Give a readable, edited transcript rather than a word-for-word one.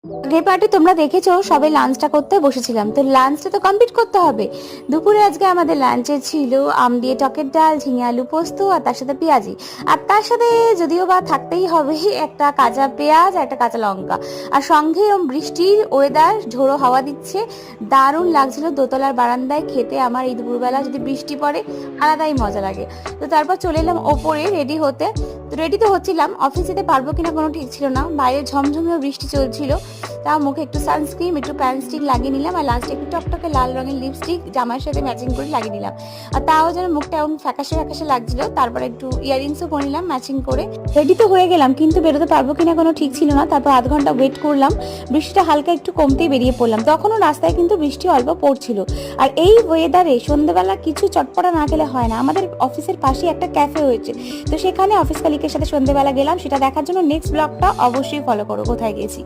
আগের পার্টি তোমরা দেখেছো, সবাই লাঞ্চটা করতে বসেছিলাম, তো লাঞ্চটা তো কমপ্লিট করতে হবে। দুপুরে আজকে আমাদের লাঞ্চে ছিল আম দিয়ে টকের ডাল, ঝিঙে আলু পোস্ত, আর তার সাথে পেঁয়াজি। আর তার সাথে যদিও বা থাকতেই হবে একটা কাঁচা পেঁয়াজ আর একটা কাঁচা লঙ্কা। আর সঙ্গে এরকম বৃষ্টির ওয়েদার, ঝোড়ো হাওয়া দিচ্ছে, দারুণ লাগছিল দোতলার বারান্দায় খেতে। আমার এই দুপুরবেলা যদি বৃষ্টি পড়ে আলাদাই মজা লাগে। তো তারপর চলে এলাম ওপরে রেডি হতে। তো রেডি তো হচ্ছিলাম, অফিস যেতে পারবো কিনা কোনো ঠিক ছিল না, বাইরে ঝমঝমিয়ে বৃষ্টি চলছিল। তাও মুখে একটু সানস্ক্রিন, একটু প্যান স্টিক লাগিয়ে নিলাম, আর লাস্টে একটু টকটকে লাল রঙের লিপস্টিক জামার সাথে ম্যাচিং করে লাগিয়ে নিলাম। আর তাও যেন মুখটা এমন ফ্যাকাশে ফ্যাকাশে লাগছিল। তারপর একটু ইয়ারিংসও পরে নিলাম ম্যাচিং করে। রেডি তো হয়ে গেলাম, কিন্তু বেরোতে পারবো কিনা কোনো ঠিক ছিল না। তারপর আধ ঘন্টা ওয়েট করলাম, বৃষ্টিটা হালকা একটু কমতেই বেরিয়ে পড়লাম। তখনও রাস্তায় কিন্তু বৃষ্টি অল্প পড়ছিল। আর এই ওয়েদারে সন্ধ্যেবেলা কিছু চটপটা না খেলে হয় না। আমাদের অফিসের পাশে একটা ক্যাফে হয়েছে, তো সেখানে অফিস কলিগের সাথে সন্ধ্যেবেলা গেলাম। সেটা দেখার জন্য নেক্সট ব্লগটা অবশ্যই ফলো করো, কোথায় গেছি।